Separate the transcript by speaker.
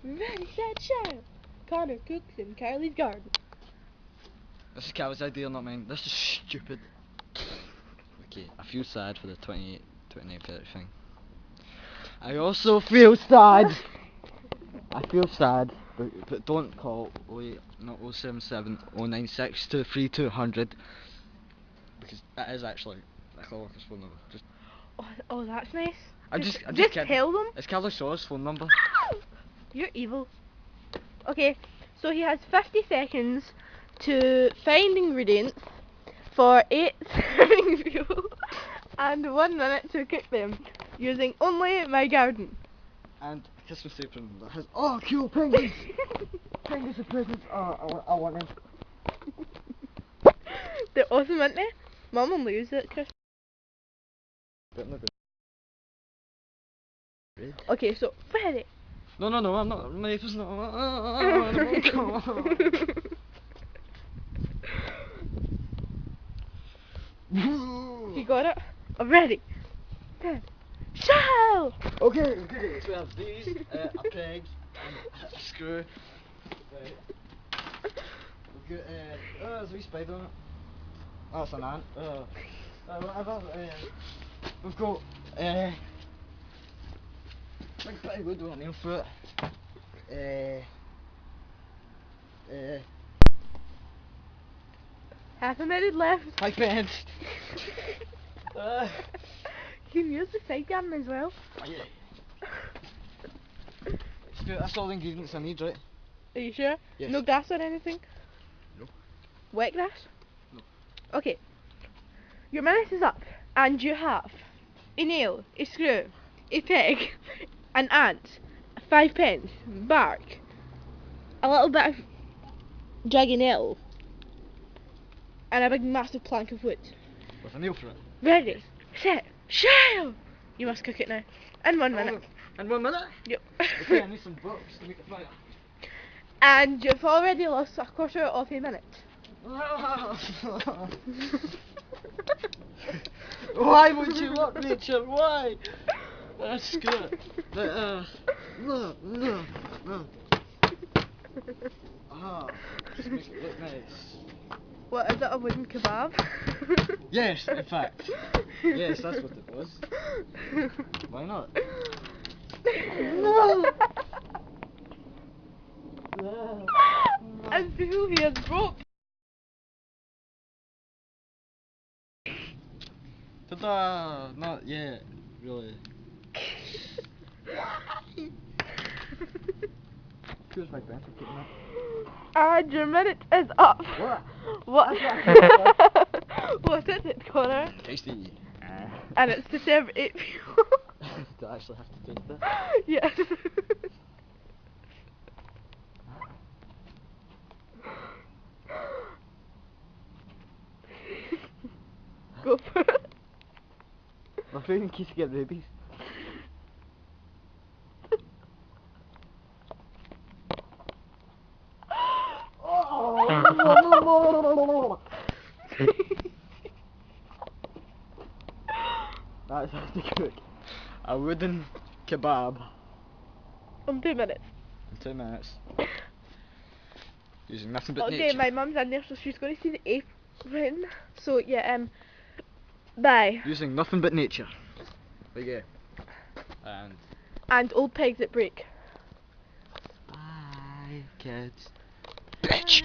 Speaker 1: Ready, set, Shyle. Connor cooks in Carly's garden.
Speaker 2: This is Cal's idea, not mine. This is stupid. Okay, I feel sad for the 29 30 thing. I also feel sad. I feel sad, but don't call 08, not 077 096 to 3200 because that is actually a co-worker's phone number. Just
Speaker 1: Oh, that's nice.
Speaker 2: I'm just kidding.
Speaker 1: Tell them.
Speaker 2: It's Carlos Shaw's phone number.
Speaker 1: You're evil. Okay, so he has 50 seconds to find ingredients for 8 serving fuel and 1 minute to cook them using only my garden.
Speaker 2: And Christmas apron that has cool penguins. Penguins are presents. I want them.
Speaker 1: They're awesome, aren't they? Mum will use it, Chris. Okay, so ready.
Speaker 2: No, I'm not. Maple's not.
Speaker 1: You got it? I'm ready. Shyle!
Speaker 2: Okay. So we have these, a peg, and a screw. Right. We've got, there's a wee spider on it. Oh, it's an ant. Whatever. We've got, big bit of wood with a nail through it.
Speaker 1: Half a minute left.
Speaker 2: 5 minutes.
Speaker 1: You can use the side garden as well.
Speaker 2: Oh, yeah. That's all the ingredients I need, right?
Speaker 1: Are you sure?
Speaker 2: Yes.
Speaker 1: No grass or anything?
Speaker 2: No.
Speaker 1: Wet grass?
Speaker 2: No.
Speaker 1: Okay. Your minute is up, and you have a nail, a screw, a peg, an ant, 5 pence, bark, a little bit of dragging nettle, and a big massive plank of wood.
Speaker 2: With a nail through it.
Speaker 1: Ready, set, Shyle! You must cook it now. In 1 minute.
Speaker 2: In 1 minute?
Speaker 1: Yep.
Speaker 2: Okay, I need some books to make a fire.
Speaker 1: And you've already lost a quarter of a minute.
Speaker 2: Why would you lock nature? Why? That's good. No. Just make it look nice.
Speaker 1: What is it, a wooden kebab?
Speaker 2: Yes, in fact. Yes, that's what it was. Why not? No!
Speaker 1: And who he has broke.
Speaker 2: Ta-da! Not yet, really. Here's my bench, I'm keeping that.
Speaker 1: And your minute is up.
Speaker 2: What?
Speaker 1: What is it, Connor?
Speaker 2: Tasty.
Speaker 1: And it's to serve 8 people.
Speaker 2: Do I actually have to taste it?
Speaker 1: Yes. Go for it.
Speaker 2: My food in case you get rabies. That's how to cook a wooden kebab
Speaker 1: In 2 minutes.
Speaker 2: in 2 minutes. Using nothing but
Speaker 1: Okay,
Speaker 2: nature.
Speaker 1: my mum's in there, so she's going to see the apron. So yeah, bye.
Speaker 2: Using nothing but nature. There you go.
Speaker 1: And old pegs that break.
Speaker 2: Bye, kids. Bitch!